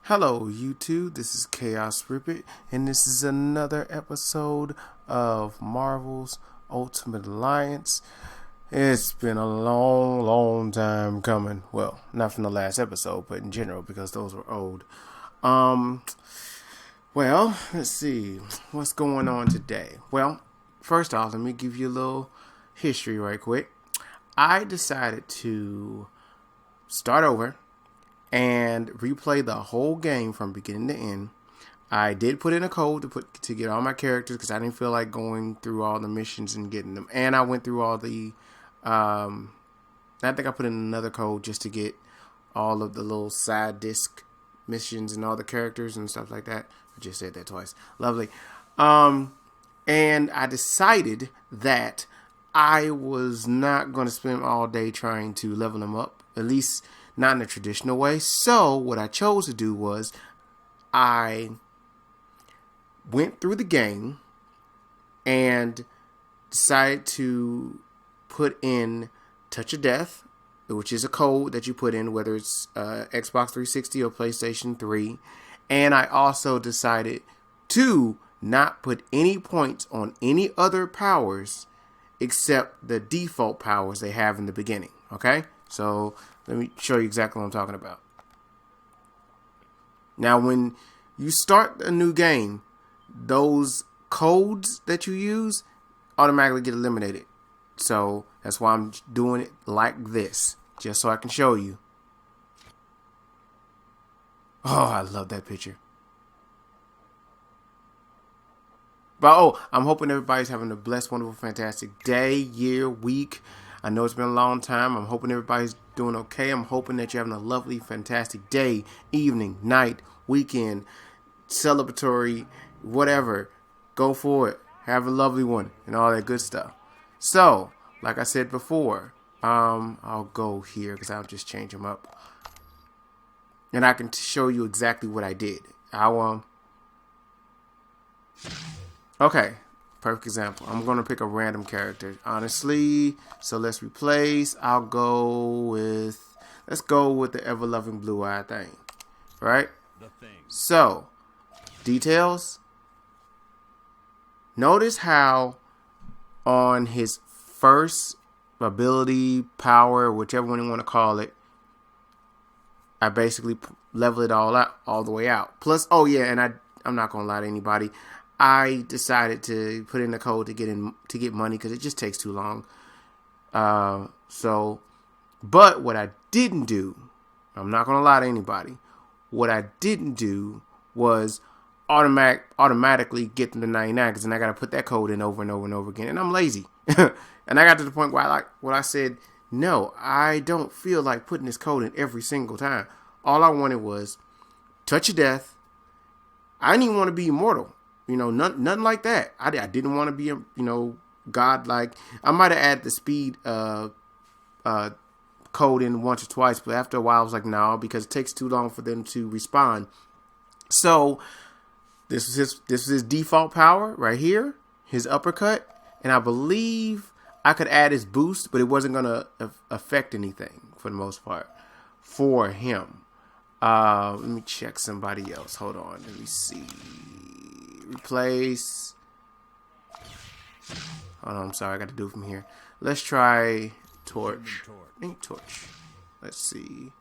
Hello, YouTube. This is Chaos Rippet, and this is another episode of Marvel's Ultimate Alliance. It's been a long time coming. Well, not from the last episode, but in general, because those were old. Well, let's see. What's going on today? Well, first off, let me give you a little history right quick. I decided to start over and replay the whole game from beginning to end. I did put in a code to get all my characters because I didn't feel like going through all the missions and getting them. And I went through all the, I think I put in another code just to get all of the little side disc missions and all the characters and stuff like that. I just said that twice. Lovely. And I decided that I was not going to spend all day trying to level them up, at least not in a traditional way. So what I chose to do was I went through the game and decided to put in Touch of Death, which is a code that you put in whether it's Xbox 360 or PlayStation 3. And I also decided to not put any points on any other powers except the default powers they have in the beginning. Okay? So let me show you exactly what I'm talking about. Now, when you start a new game, those codes that you use automatically get eliminated. So that's why I'm doing it like this, just so I can show you. Oh, I love that picture. But I'm hoping everybody's having a blessed, wonderful, fantastic day, year, week. I know it's been a long time. I'm hoping everybody's doing okay. I'm hoping that you're having a lovely, fantastic day, evening, night, weekend, celebratory, whatever. Go for it. Have a lovely one and all that good stuff. So, like I said before, I'll go here because I'll just change them up. And I can show you exactly what I did. Okay. Perfect example. I'm going to pick a random character, honestly. So let's replace. Let's go with the ever-loving blue-eyed thing. Right? So, details. Notice how on his first ability, power, whichever one you want to call it, I basically level it all the way out. Plus, and I'm not going to lie to anybody. I decided to put in the code to get money because it just takes too long. But what I didn't do, I'm not gonna lie to anybody. What I didn't do was automatically get them to 99 because then I gotta put that code in over and over and over again, and I'm lazy. And I got to the point where I said, no, I don't feel like putting this code in every single time. All I wanted was Touch of Death. I didn't even want to be immortal. Nothing like that. I didn't want to be, godlike. I might have added the speed code in once or twice, but after a while I was like, no, because it takes too long for them to respond. So this is his default power right here, his uppercut, and I believe I could add his boost, but it wasn't going to affect anything for the most part for him. Let me check somebody else. Hold on. Let me see. Replace. Hold on, I'm sorry, I got to do it from here. Let's try Torch. Torch. Let's see.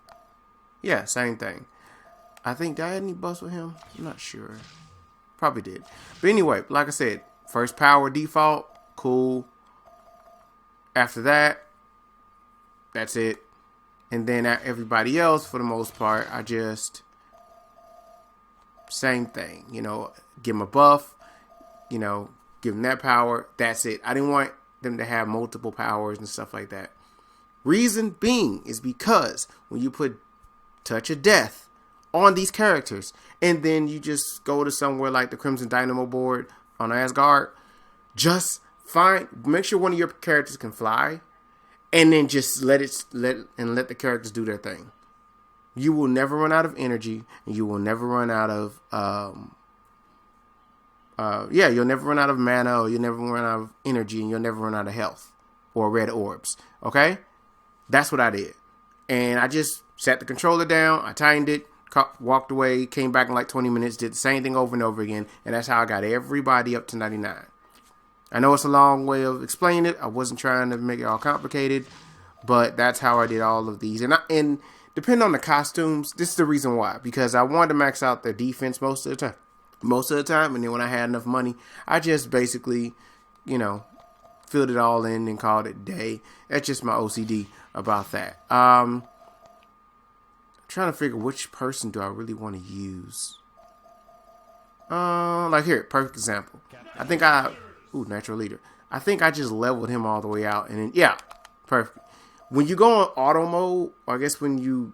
Yeah, same thing. I think, did I have any buffs with him? I'm not sure. Probably did. But anyway, like I said, first power default, cool. After that, that's it. And then everybody else, for the most part, I just same thing, give them a buff, give them that power. That's it. I didn't want them to have multiple powers and stuff like that. Reason being is because when you put Touch of Death on these characters and then you just go to somewhere like the Crimson Dynamo board on Asgard, just make sure one of your characters can fly and then just let the characters do their thing. You will never run out of energy, and you will never run out of you'll never run out of mana, or you'll never run out of energy, and you'll never run out of health or red orbs. Okay? That's what I did. And I just sat the controller down, I tightened it, walked away, came back in like 20 minutes, did the same thing over and over again, and that's how I got everybody up to 99. I know it's a long way of explaining it. I wasn't trying to make it all complicated, but that's how I did all of these. And depending on the costumes, this is the reason why. Because I wanted to max out their defense most of the time. And then when I had enough money, I just basically, filled it all in and called it day. That's just my OCD about that. I'm trying to figure which person do I really want to use. Like here, perfect example. Natural leader. I think I just leveled him all the way out, and then yeah, perfect. When you go on auto mode, or I guess when you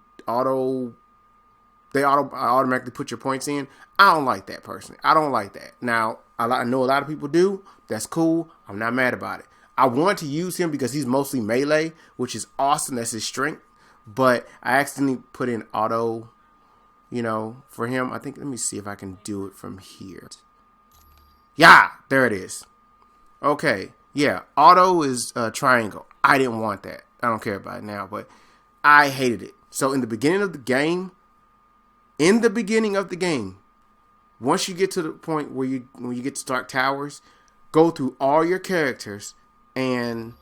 automatically put your points in. I don't like that personally. I don't like that. Now, I know a lot of people do. That's cool. I'm not mad about it. I want to use him because he's mostly melee, which is awesome. That's his strength. But I accidentally put in auto, for him. I think, let me see if I can do it from here. Yeah, there it is. Okay. Yeah, auto is triangle. I didn't want that. I don't care about it now, but I hated it. So in the beginning of the game, once you get to the point where when you get to start towers, go through all your characters and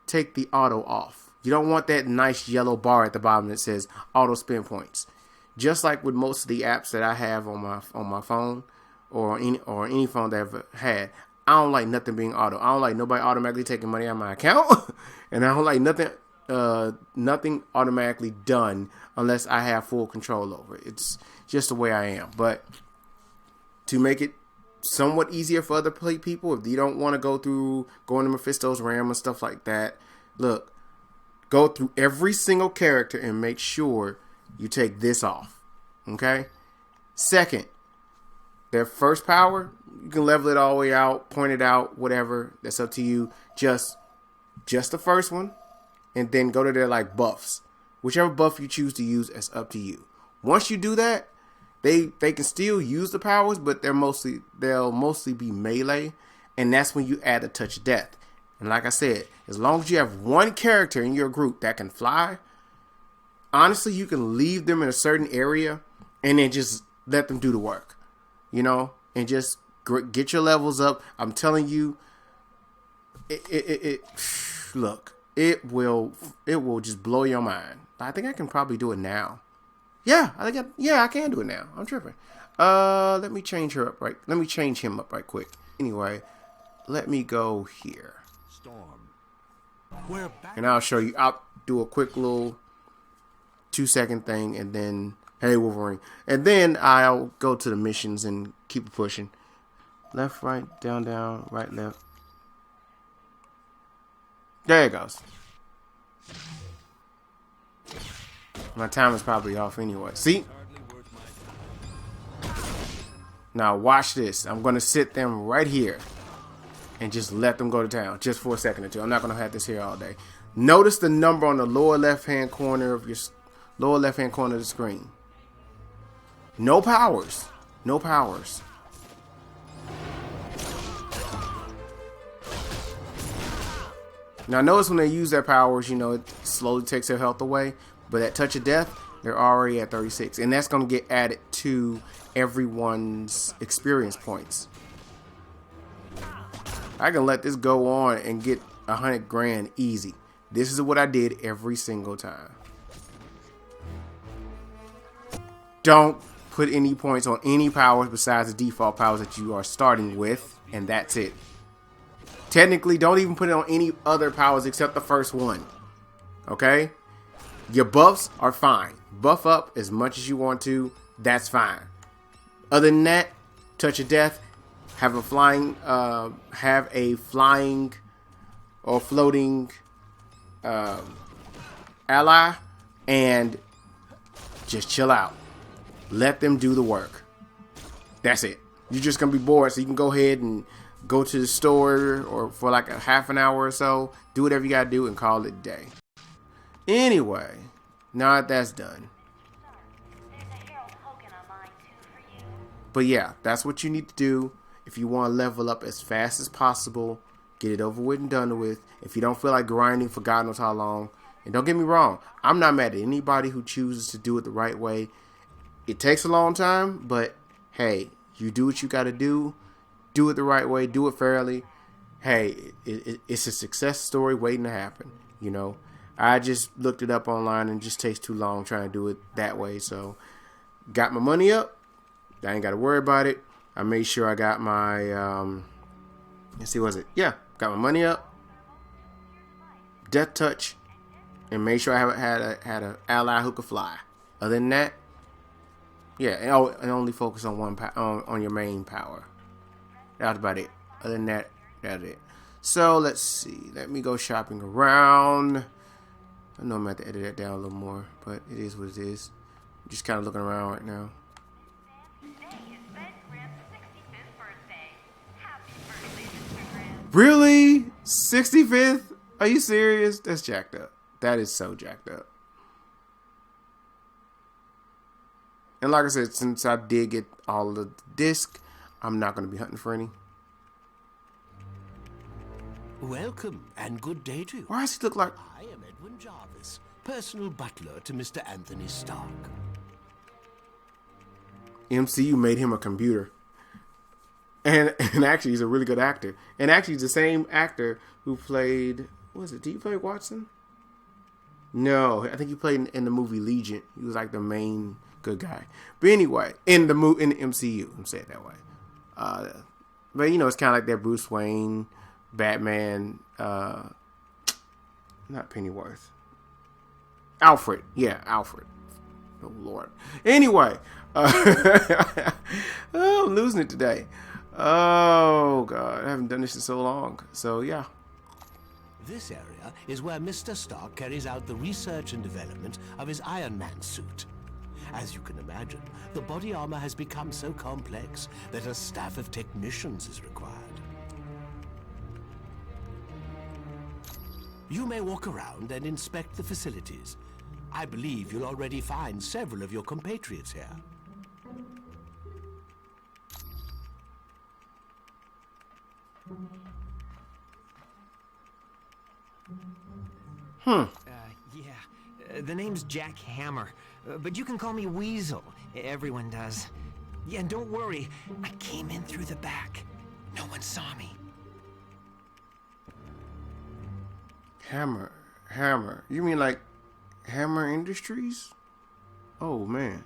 take the auto off. You don't want that nice yellow bar at the bottom that says auto spin points. Just like with most of the apps that I have on my phone or any phone that I've had, I don't like nothing being auto. I don't like nobody automatically taking money out of my account, and I don't like nothing automatically done unless I have full control over it. It's just the way I am. But to make it somewhat easier for other people, if you don't want to go into Mephisto's RAM and stuff like that, look, go through every single character and make sure you take this off. Okay? Second, their first power, you can level it all the way out, point it out, whatever. That's up to you. Just the first one, and then go to their buffs. Whichever buff you choose to use, it's up to you. Once you do that, they can still use the powers, but they'll mostly be melee, and that's when you add a touch of death. And like I said, as long as you have one character in your group that can fly, honestly, you can leave them in a certain area and then just let them do the work, and just get your levels up. I'm telling you, look, it will just blow your mind. I think I can probably do it now. Yeah, I can do it now. I'm tripping. Let me change her up right. Let me change him up right quick. Anyway, let me go here. Storm. And I'll show you. I'll do a quick little 2-second thing, and then hey Wolverine, and then I'll go to the missions and keep it pushing. Left, right, down, right, left. There it goes. My time is probably off anyway. See? Now watch this. I'm going to sit them right here and just let them go to town just for a second or two. I'm not going to have this here all day. Notice the number on the lower left-hand corner of the screen. No powers. No powers. Now notice when they use their powers, it slowly takes their health away. But at touch of death, they're already at 36. And that's going to get added to everyone's experience points. I can let this go on and get 100 grand easy. This is what I did every single time. Don't put any points on any powers besides the default powers that you are starting with. And that's it. Technically, don't even put it on any other powers except the first one. Okay? Your buffs are fine. Buff up as much as you want to. That's fine. Other than that, touch of death. Have a flying or floating ally, and just chill out. Let them do the work. That's it. You're just gonna be bored, so you can go ahead and go to the store or for like a half an hour or so. Do whatever you gotta do and call it a day. Anyway, now that that's done. But yeah, that's what you need to do if you want to level up as fast as possible. Get it over with and done with. If you don't feel like grinding for God knows how long. And don't get me wrong, I'm not mad at anybody who chooses to do it the right way. It takes a long time, but hey, you do what you got to do. Do it the right way. Do it fairly. Hey, it's a success story waiting to happen. You know, I just looked it up online and it just takes too long trying to do it that way. So, got my money up. I ain't got to worry about it. I made sure I got my, let's see, was it? Yeah, got my money up. Death touch. And made sure I had a ally who could fly. Other than that, yeah, and only focus on on your main power. That's about it. Other than that, that's it. So let's see. Let me go shopping around. I know I'm going to have to edit that down a little more, but it is what it is. I'm just kind of looking around right now. Really? 65th? Are you serious? That's jacked up. That is so jacked up. And like I said, since I did get all of the disc, I'm not going to be hunting for any. Welcome and good day to you. Why does he look like... I am Edwin Jarvis, personal butler to Mr. Anthony Stark. MCU made him a computer. And actually, he's a really good actor. And actually, he's the same actor who played... What was it? Did he play Watson? No, I think he played in the movie Legion. He was like the main good guy. But anyway, in the MCU, I'm saying it that way. But you know, it's kind of like that Bruce Wayne, Batman, not Pennyworth, Alfred. Yeah, Alfred. Oh Lord. Anyway, oh, I'm losing it today. Oh God, I haven't done this in so long. So yeah. This area is where Mr. Stark carries out the research and development of his Iron Man suit. As you can imagine, the body armor has become so complex that a staff of technicians is required. You may walk around and inspect the facilities. I believe you'll already find several of your compatriots here. The name's Jack Hammer, but you can call me Weasel. Everyone does. Yeah, and don't worry, I came in through the back. No one saw me. Hammer. You mean like Hammer Industries? Oh man.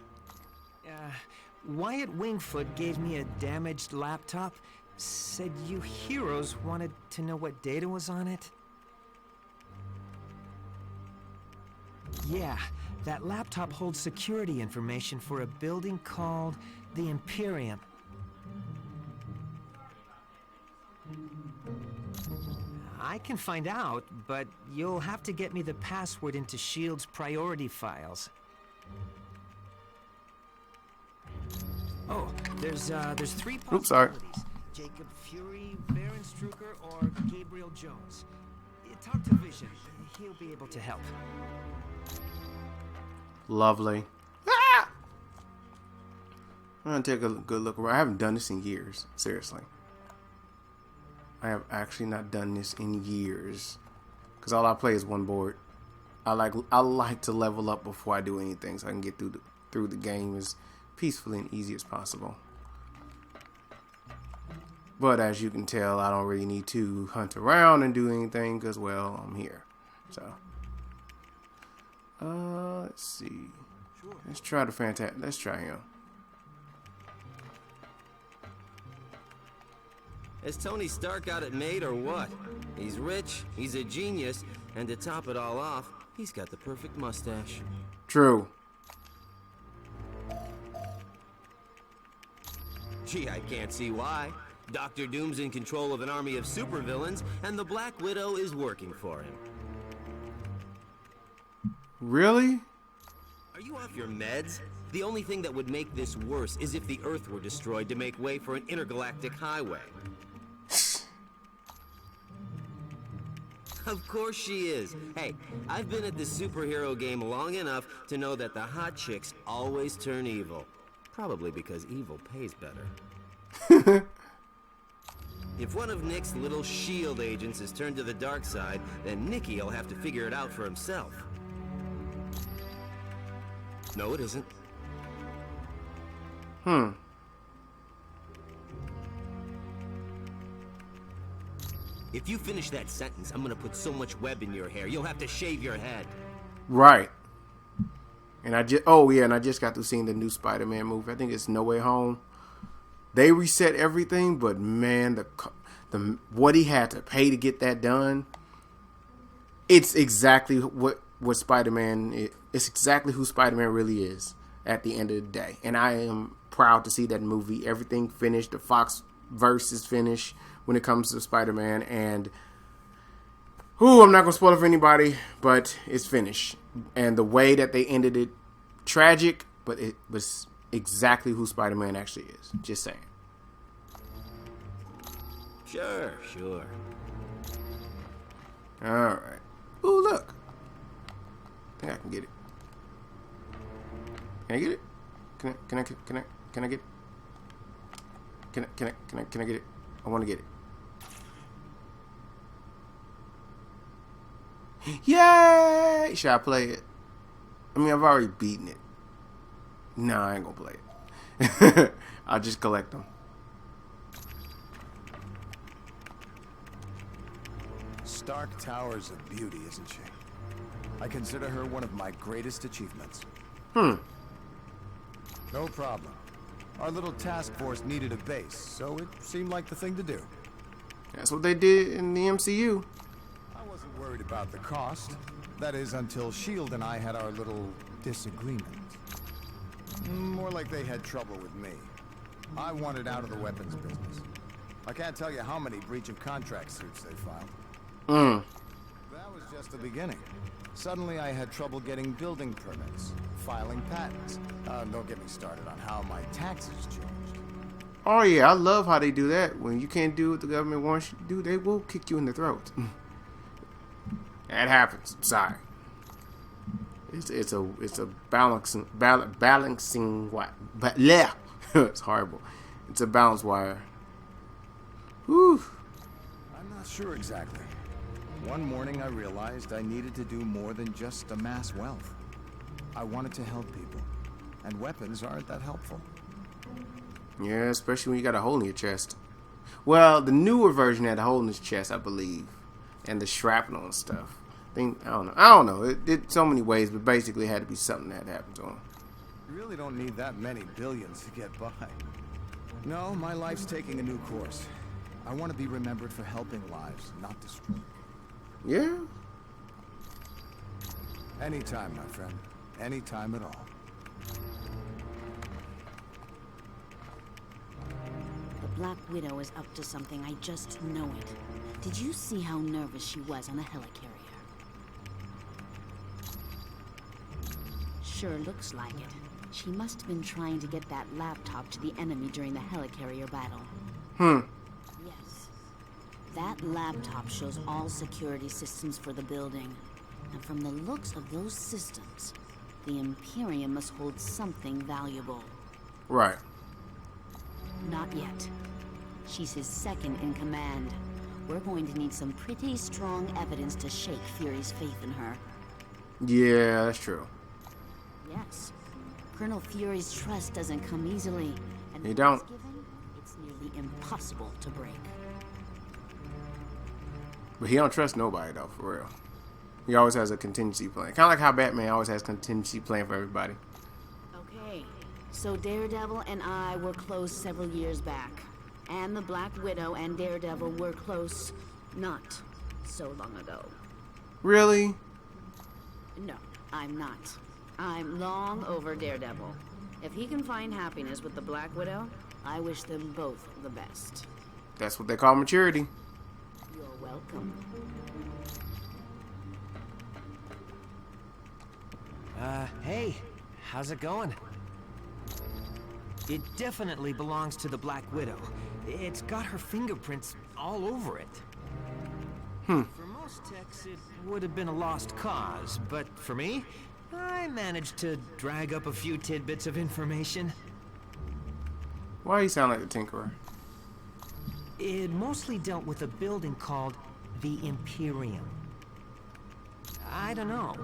Wyatt Wingfoot gave me a damaged laptop. Said you heroes wanted to know what data was on it. Yeah, that laptop holds security information for a building called the Imperium. I can find out, but you'll have to get me the password into S.H.I.E.L.D.'s priority files. Oh, there's three possibilities. Oops, sorry. Jacob Fury, Baron Strucker, or Gabriel Jones. Talk to Vision. He'll be able to help. Lovely. Ah! I'm gonna take a good look around. I haven't done this in years. Seriously. I have actually not done this in years. Because all I play is one board. I like to level up before I do anything so I can get through the game as peacefully and easy as possible. But as you can tell, I don't really need to hunt around and do anything because, well, I'm here. So, let's see. Let's try the fantastic. Let's try him. Has Tony Stark got it made or what? He's rich, he's a genius, and to top it all off, he's got the perfect mustache. True. Gee, I can't see why. Dr. Doom's in control of an army of supervillains, and the Black Widow is working for him. Really? Are you off your meds? The only thing that would make this worse is if the Earth were destroyed to make way for an intergalactic highway. Of course she is. Hey, I've been at this superhero game long enough to know that the hot chicks always turn evil. Probably because evil pays better. If one of Nick's little S.H.I.E.L.D. agents is turned to the dark side, then Nicky'll have to figure it out for himself. No, it isn't. If you finish that sentence, I'm gonna put so much web in your hair, you'll have to shave your head. Right. And I just got to seeing the new Spider-Man movie. I think it's No Way Home. They reset everything, but man, the what he had to pay to get that done, it's exactly what Spider-Man is. It's exactly who Spider-Man really is at the end of the day. And I am proud to see that movie. Everything finished. The Fox verse is finished when it comes to Spider-Man. And I'm not going to spoil it for anybody, but it's finished. And the way that they ended it, tragic, but it was exactly who Spider-Man actually is. Just saying. Sure. All right. Ooh, look. I think I can get it. Can I get it? Can I get it? Can I get it? I want to get it. Yay! Should I play it? I mean, I've already beaten it. No, I ain't gonna play it. I'll just collect them. Stark Towers of beauty, isn't she? I consider her one of my greatest achievements. No problem. Our little task force needed a base, so it seemed like the thing to do. That's what they did in the MCU. I wasn't worried about the cost. That is, until S.H.I.E.L.D. and I had our little disagreement. More like they had trouble with me. I wanted out of the weapons business. I can't tell you how many breach of contract suits they filed. That was just the beginning. Suddenly I had trouble getting building permits, filing patents. Don't get me started on how my taxes changed. Oh yeah, I love how they do that. When you can't do what the government wants you to do, they will kick you in the throat. That happens. Sorry. It's a balancing what? But yeah, it's horrible. It's a balance wire. Whew. I'm not sure exactly. One morning I realized I needed to do more than just amass wealth. I wanted to help people, and weapons aren't that helpful. Yeah, especially when you got a hole in your chest. Well, the newer version had a hole in his chest, I believe, and the shrapnel and stuff. I don't know. It did so many ways, but basically it had to be something that happened to him. You really don't need that many billions to get by. No, my life's taking a new course. I want to be remembered for helping lives, not destroying. Yeah? Anytime, my friend. Anytime at all. The Black Widow is up to something, I just know it. Did you see how nervous she was on the helicarrier? Sure looks like it. She must have been trying to get that laptop to the enemy during the helicarrier battle. Yes. That laptop shows all security systems for the building. And from the looks of those systems, the Imperium must hold something valuable. Right. Not yet. She's his second in command. We're going to need some pretty strong evidence to shake Fury's faith in her. Yeah, that's true. Yes. Colonel Fury's trust doesn't come easily. And They don't. once given, it's nearly impossible to break. But he don't trust nobody, though, for real. He always has a contingency plan. Kind of like how Batman always has contingency plan for everybody. Okay. So Daredevil and I were close several years back. And the Black Widow and Daredevil were close not so long ago. Really? No, I'm not. I'm long over Daredevil. If he can find happiness with the Black Widow, I wish them both the best. That's what they call maturity. You're welcome. Hey, how's it going? It definitely belongs to the Black Widow. It's got her fingerprints all over it. For most techs, it would have been a lost cause, but for me, I managed to drag up a few tidbits of information. Why do you sound like the Tinkerer? It mostly dealt with a building called the Imperium. I don't know,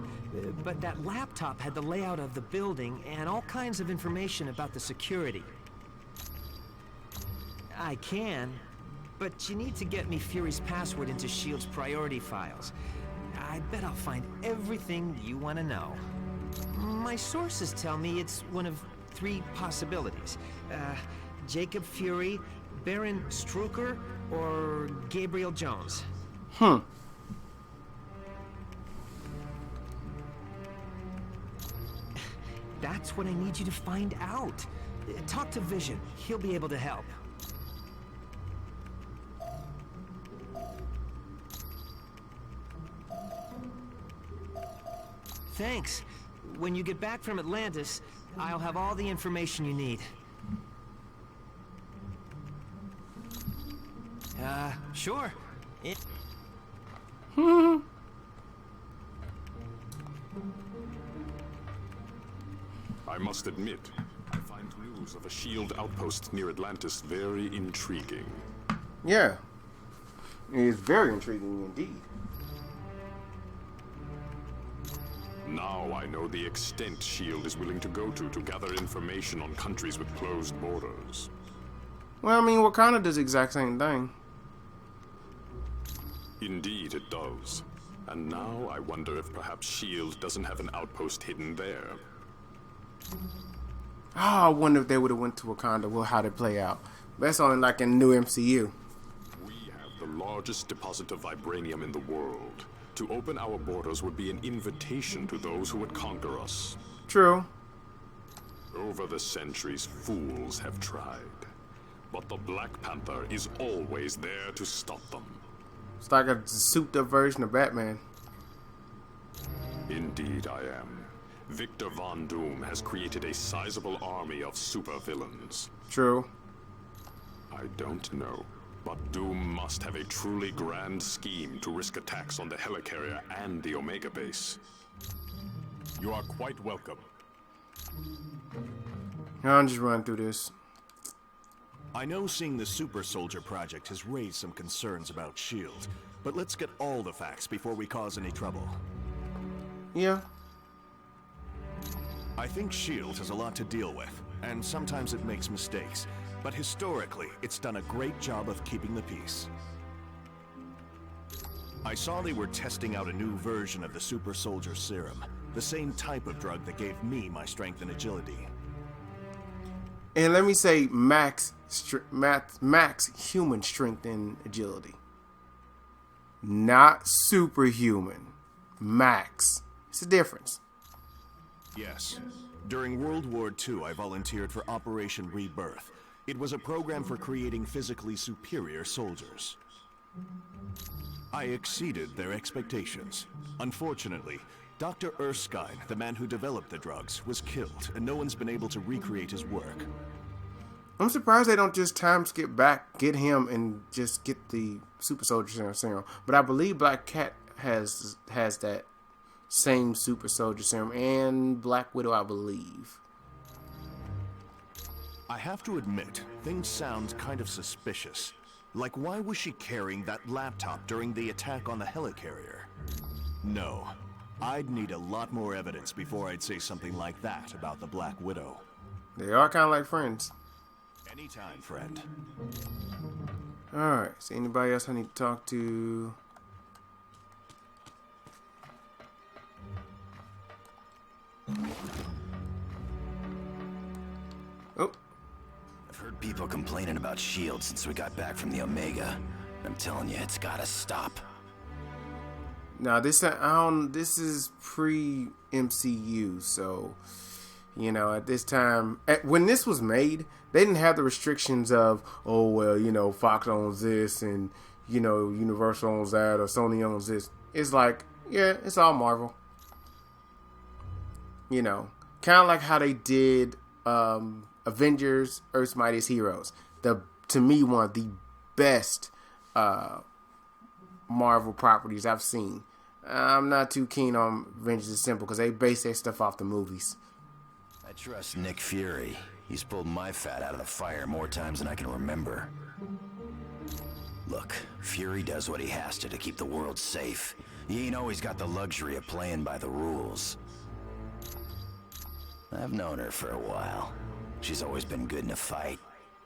but that laptop had the layout of the building and all kinds of information about the security. I can, but you need to get me Fury's password into S.H.I.E.L.D.'s priority files. I bet I'll find everything you want to know. My sources tell me it's one of 3 possibilities. Jacob Fury, Baron Strucker, or Gabriel Jones. That's what I need you to find out. Talk to Vision. He'll be able to help. Thanks. When you get back from Atlantis, I'll have all the information you need. Sure. I must admit, I find news of a S.H.I.E.L.D. outpost near Atlantis very intriguing. Yeah. It is very intriguing indeed. Now I know the extent S.H.I.E.L.D. is willing to go to gather information on countries with closed borders. Well, I mean, Wakanda does the exact same thing. Indeed, it does. And now I wonder if perhaps S.H.I.E.L.D. doesn't have an outpost hidden there. Oh, I wonder if they would have went to Wakanda. Well, how'd it play out? That's only like in the new MCU. We have the largest deposit of vibranium in the world. To open our borders would be an invitation to those who would conquer us. True. Over the centuries, fools have tried. But the Black Panther is always there to stop them. It's like a souped-up version of Batman. Indeed I am. Victor Von Doom has created a sizable army of supervillains. True. I don't know, but Doom must have a truly grand scheme to risk attacks on the helicarrier and the Omega base. You are quite welcome. I'll just run through this. I know seeing the Super Soldier Project has raised some concerns about S.H.I.E.L.D., but let's get all the facts before we cause any trouble. Yeah. I think S.H.I.E.L.D. has a lot to deal with, and sometimes it makes mistakes, but historically, it's done a great job of keeping the peace. I saw they were testing out a new version of the Super Soldier Serum, the same type of drug that gave me my strength and agility. And let me say max human strength and agility. Not superhuman. Max. It's a difference. Yes. During World War II, I volunteered for Operation Rebirth. It was a program for creating physically superior soldiers. I exceeded their expectations. Unfortunately, Dr. Erskine, the man who developed the drugs, was killed, and no one's been able to recreate his work. I'm surprised they don't just time skip back, get him, and just get the Super Soldier Serum. But I believe Black Cat has that same Super Soldier Serum, and Black Widow, I believe. I have to admit, things sound kind of suspicious. Like, why was she carrying that laptop during the attack on the helicarrier? No. I'd need a lot more evidence before I'd say something like that about the Black Widow. They are kind of like friends. Anytime, friend. Alright, so anybody else I need to talk to? Oh. I've heard people complaining about S.H.I.E.L.D. since we got back from the Omega. I'm telling you, it's gotta stop. Now this is pre-MCU, so you know, at this time, when this was made, they didn't have the restrictions of, oh well, you know, Fox owns this and you know, Universal owns that or Sony owns this. It's like, yeah, it's all Marvel. You know, kind of like how they did Avengers: Earth's Mightiest Heroes. To me, one of the best Marvel properties I've seen. I'm not too keen on Avengers Assemble because they base their stuff off the movies. I trust Nick Fury. He's pulled my fat out of the fire more times than I can remember. Look, Fury does what he has to keep the world safe. He ain't always got the luxury of playing by the rules. I've known her for a while. She's always been good in a fight.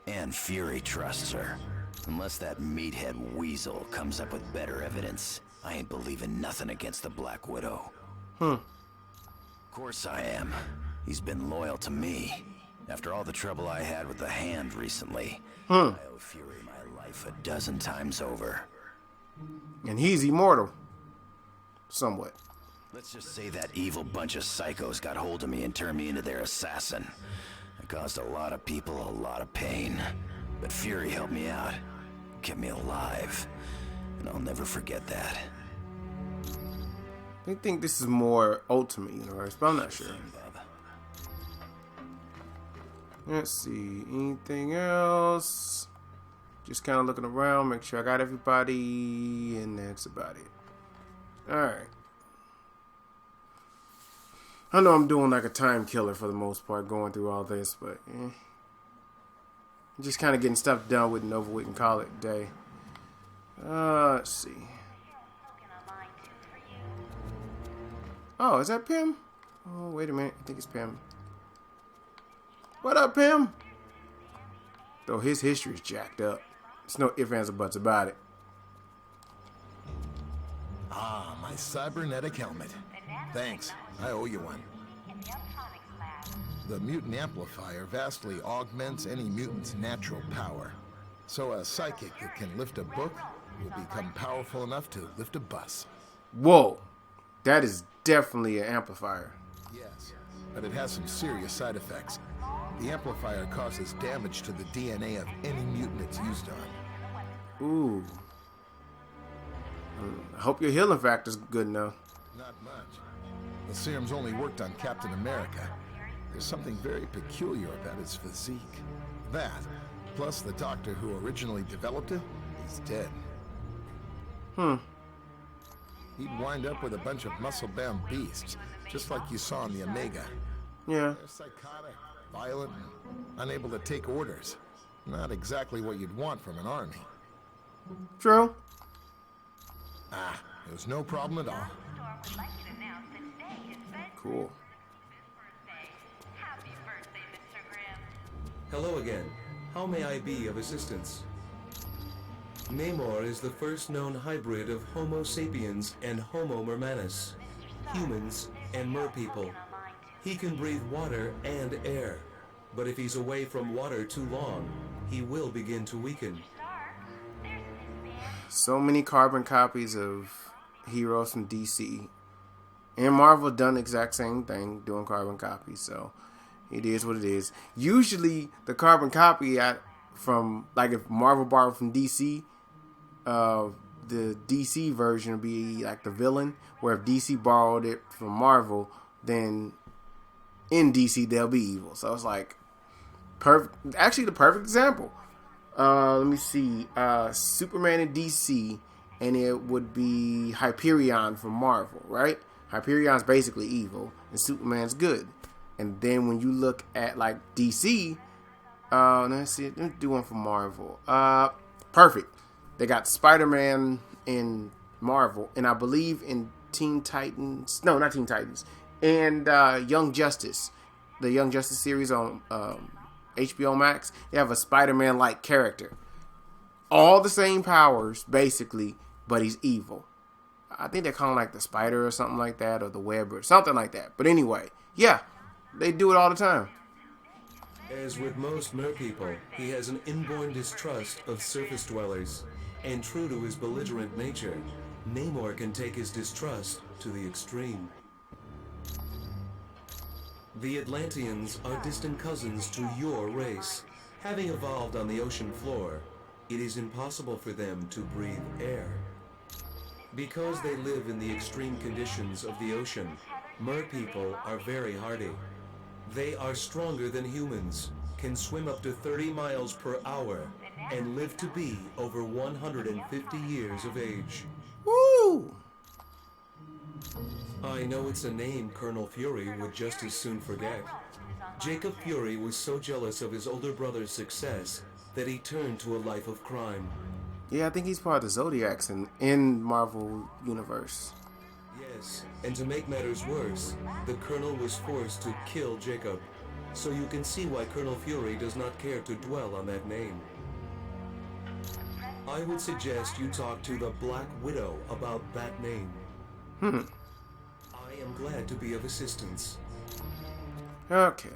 And Fury trusts her. Unless that meathead weasel comes up with better evidence, I ain't believing nothing against the Black Widow. Of course I am. He's been loyal to me. After all the trouble I had with the Hand recently, I owe Fury my life 12 times over. And he's immortal. Somewhat. Let's just say that evil bunch of psychos got hold of me and turned me into their assassin. It caused a lot of people a lot of pain. But Fury helped me out. Kept me alive. And I'll never forget that. I think this is more Ultimate Universe, but I'm not sure. Let's see. Anything else? Just kind of looking around, make sure I got everybody, and that's about it. Alright. I know I'm doing like a time killer for the most part, going through all this, but just kind of getting stuff done with and over with and call it a day. Let's see. Oh, is that Pim? Oh, wait a minute. I think it's Pim. What up, Pim? Though his history is jacked up. There's no ifs, ands, or buts about it. Ah, my cybernetic helmet. Thanks. I owe you one. The mutant amplifier vastly augments any mutant's natural power. So a psychic that can lift a book will become powerful enough to lift a bus. Whoa. That is definitely an amplifier. Yes, but it has some serious side effects. The amplifier causes damage to the DNA of any mutant it's used on. Ooh. I hope your healing factor's good enough. Not much. The serum's only worked on Captain America. There's something very peculiar about his physique. That, plus the doctor who originally developed it, is dead. He'd wind up with a bunch of muscle-bound beasts, just like you saw in the Omega. Yeah. They're psychotic, violent, and unable to take orders. Not exactly what you'd want from an army. True. Ah, it was no problem at all. Cool. Hello again. How may I be of assistance? Namor is the first known hybrid of Homo sapiens and Homo mermanus, humans and merpeople. He can breathe water and air, but if he's away from water too long, he will begin to weaken. So many carbon copies of heroes from DC. And Marvel done the exact same thing, doing carbon copies, so it is what it is. Usually, the carbon copy from, like, if Marvel borrowed from DC, the DC version would be like the villain, where if DC borrowed it from Marvel, then in DC they'll be evil. So it's like perfect. Actually, the perfect example. Let me see. Superman in DC, and it would be Hyperion from Marvel, right? Hyperion's basically evil, and Superman's good. And then when you look at like DC, let's see, let me do one for Marvel. Perfect. They got Spider-Man in Marvel, and I believe in Teen Titans. No, not Teen Titans. And Young Justice, the Young Justice series on HBO Max. They have a Spider-Man-like character. All the same powers, basically, but he's evil. I think they call him like the Spider or something like that, or the Web or something like that. But anyway, yeah, they do it all the time. As with most merpeople, he has an inborn distrust of surface dwellers, and true to his belligerent nature, Namor can take his distrust to the extreme. The Atlanteans are distant cousins to your race. Having evolved on the ocean floor, it is impossible for them to breathe air. Because they live in the extreme conditions of the ocean, merpeople are very hardy. They are stronger than humans, can swim up to 30 miles per hour, and live to be over 150 years of age. Woo! I know it's a name Colonel Fury would just as soon forget. Jacob Fury was so jealous of his older brother's success that he turned to a life of crime. Yeah, I think he's part of the Zodiacs in Marvel Universe. Yes, and to make matters worse, the Colonel was forced to kill Jacob. so you can see why Colonel Fury does not care to dwell on that name. I would suggest you talk to the Black Widow about that name. I am glad to be of assistance. Okay.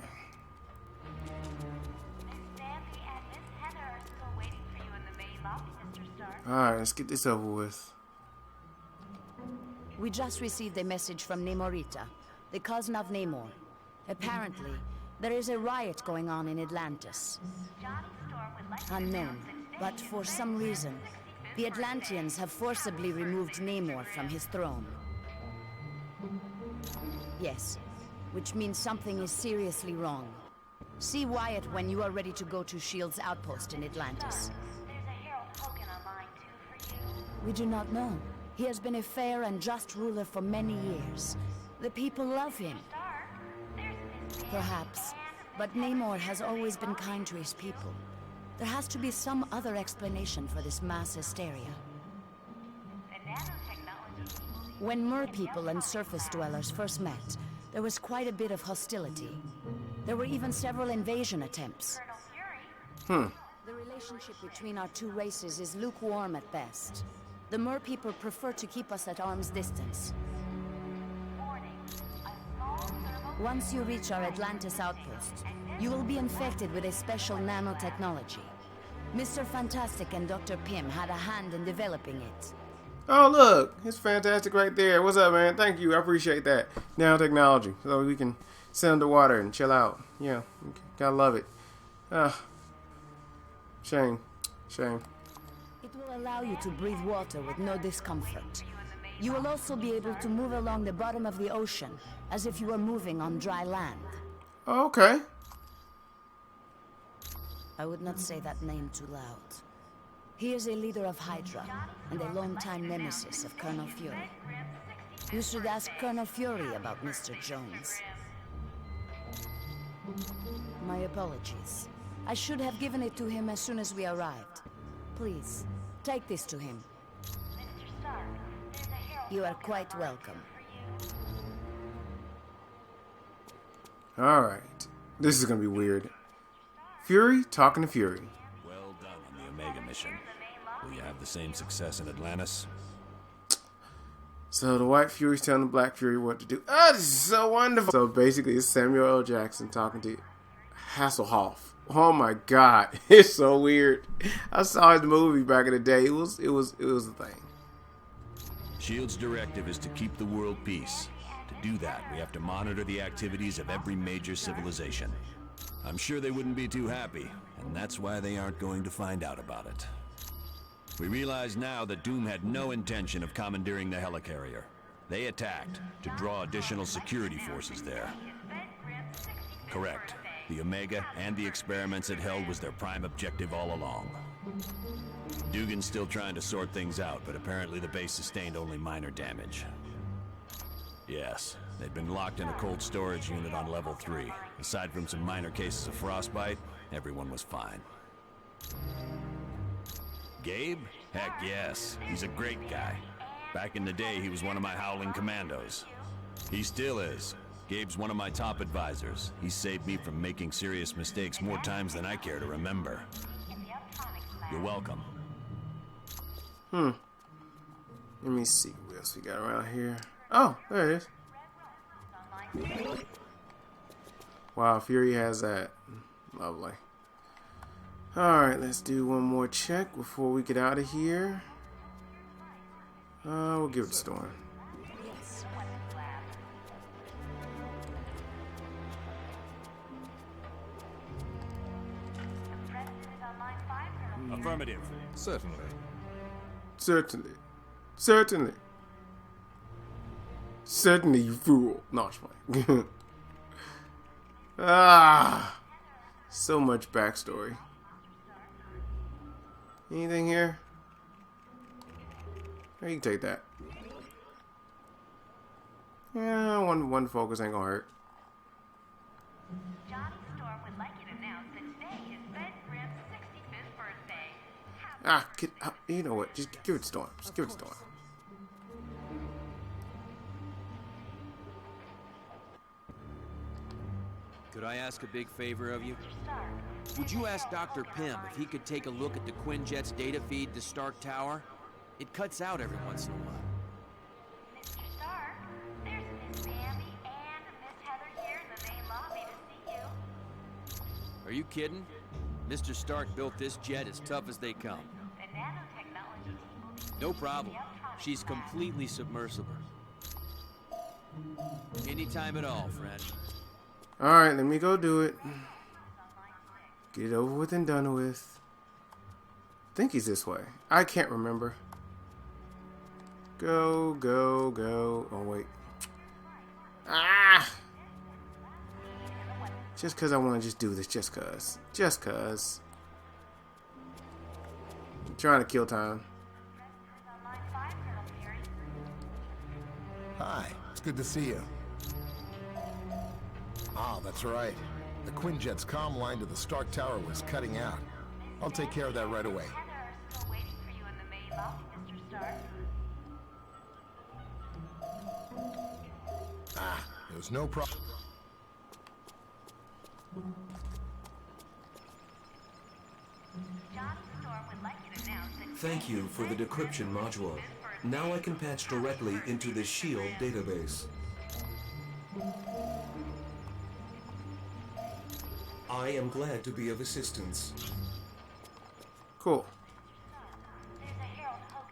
Alright, let's get this over with. We just received a message from Namorita, the cousin of Namor. Apparently, there is a riot going on in Atlantis. Unknown, but for some reason, the Atlanteans have forcibly removed Namor from his throne. Yes, which means something is seriously wrong. See Wyatt when you are ready to go to S.H.I.E.L.D.'s outpost in Atlantis. We do not know. He has been a fair and just ruler for many years. The people love him. Perhaps, but Namor has always been kind to his people. There has to be some other explanation for this mass hysteria. When Mer people and surface dwellers first met, there was quite a bit of hostility. There were even several invasion attempts. The relationship between our two races is lukewarm at best. The Mer people prefer to keep us at arm's distance. Once you reach our Atlantis outpost, you will be infected with a special nanotechnology. Mr. Fantastic and Dr. Pym had a hand in developing it. Oh, look. It's fantastic right there. What's up, man? Thank you. I appreciate that. Nanotechnology. So we can sit underwater and chill out. Yeah. Gotta love it. Shame. Shame. It will allow you to breathe water with no discomfort. You will also be able to move along the bottom of the ocean, as if you were moving on dry land. Okay. I would not say that name too loud. He is a leader of Hydra, and a longtime nemesis of Colonel Fury. You should ask Colonel Fury about Mr. Jones. My apologies. I should have given it to him as soon as we arrived. Please, take this to him. You are quite welcome. Alright. This is gonna be weird. Fury talking to Fury. Well done on the Omega mission. Will you have the same success in Atlantis? So the White Fury's telling the Black Fury what to do. Oh, this is so wonderful. So basically it's Samuel L. Jackson talking to Hasselhoff. Oh my god. It's so weird. I saw his movie back in the day. It was a thing. S.H.I.E.L.D.'s directive is to keep the world peace. To do that, we have to monitor the activities of every major civilization. I'm sure they wouldn't be too happy, and that's why they aren't going to find out about it. We realize now that Doom had no intention of commandeering the helicarrier. They attacked to draw additional security forces there. Correct. The Omega and the experiments it held was their prime objective all along. Dugan's still trying to sort things out, but apparently the base sustained only minor damage. Yes, they'd been locked in a cold storage unit on level 3. Aside from some minor cases of frostbite, everyone was fine. Gabe? Heck yes, he's a great guy. Back in the day, he was one of my Howling Commandos. He still is. Gabe's one of my top advisors. He saved me from making serious mistakes more times than I care to remember. You're welcome. Let me see what else we got around here. Oh, there it is. Wow, Fury has that. Lovely. Alright, let's do one more check before we get out of here. We'll give it a Storm. Affirmative. Certainly. Certainly. Certainly. Certainly, you fool. No, it's fine. So much backstory. Anything here? Oh, you can take that. Yeah, one focus ain't gonna hurt. Johnny Storm would like you to announce that today is Ben Grimm's 65th birthday. You know what? Just give it to Storm. Just give it to Storm. Could I ask a big favor of you? Would you ask Dr. Pym if he could take a look at the Quinjet's data feed to Stark Tower? It cuts out every once in a while. Mr. Stark, there's Miss Bambi and Miss Heather here in the main lobby to see you. Are you kidding? Mr. Stark built this jet as tough as they come. The nanotechnology team will be... No problem. She's completely submersible. Anytime at all, friend. Alright, let me go do it. Get it over with and done with. I think he's this way. I can't remember. Go, go, go. Oh, wait. Ah! Just because I want to just do this. Just because. Just because. I'm trying to kill time. Hi, it's good to see you. Ah, that's right. The Quinjet's comm line to the Stark Tower was cutting out. I'll take care of that right away. Heather are still waiting for you in the main lobby, Mr. Stark. Ah, there's no problem. Johnny Storm would like you to announce that... Thank you for the decryption module. Now I can patch directly into the SHIELD database. I am glad to be of assistance. Cool.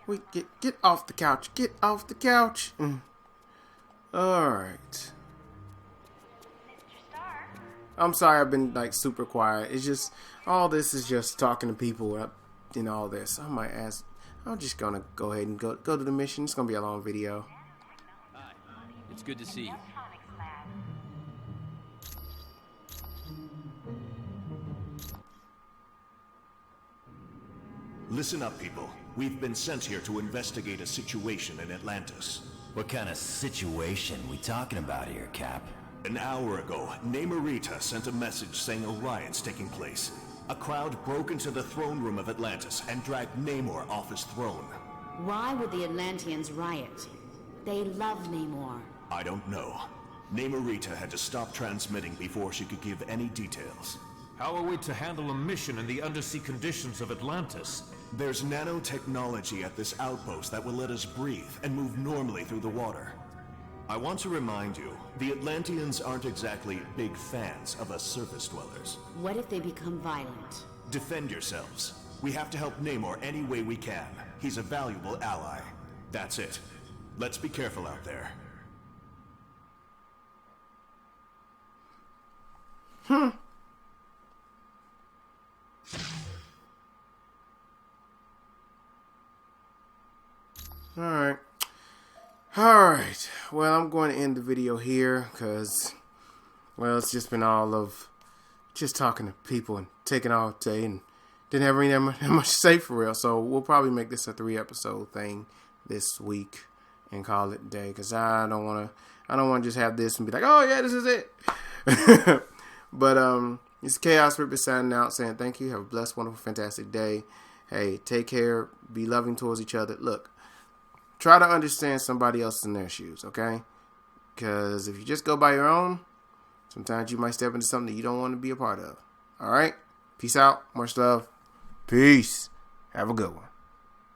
Wait, get off the couch. Get off the couch. Alright. I'm sorry I've been like super quiet. It's just all this is just talking to people and all this. I might ask. I'm just gonna go ahead and go to the mission. It's gonna be a long video. Hi. It's good to see you. Listen up, people. We've been sent here to investigate a situation in Atlantis. What kind of situation we talking about here, Cap? An hour ago, Namor sent a message saying a riot's taking place. A crowd broke into the throne room of Atlantis and dragged Namor off his throne. Why would the Atlanteans riot? They love Namor. I don't know. Namor had to stop transmitting before she could give any details. How are we to handle a mission in the undersea conditions of Atlantis? There's nanotechnology at this outpost that will let us breathe and move normally through the water. I want to remind you, the Atlanteans aren't exactly big fans of us surface dwellers. What if they become violent? Defend yourselves. We have to help Namor any way we can. He's a valuable ally. That's it. Let's be careful out there. Alright, well, I'm going to end the video here because, well, it's just been all of just talking to people and taking all day and didn't have really that much to say for real. So we'll probably make this a 3-episode thing this week and call it a day because I don't want to just have this and be like, oh yeah, this is it. But it's Chaos Ripper signing out saying thank you. Have a blessed, wonderful, fantastic day. Hey, take care. Be loving towards each other. Look. Try to understand somebody else in their shoes, okay? Because if you just go by your own, sometimes you might step into something that you don't want to be a part of. All right? Peace out. Much love. Peace. Have a good one.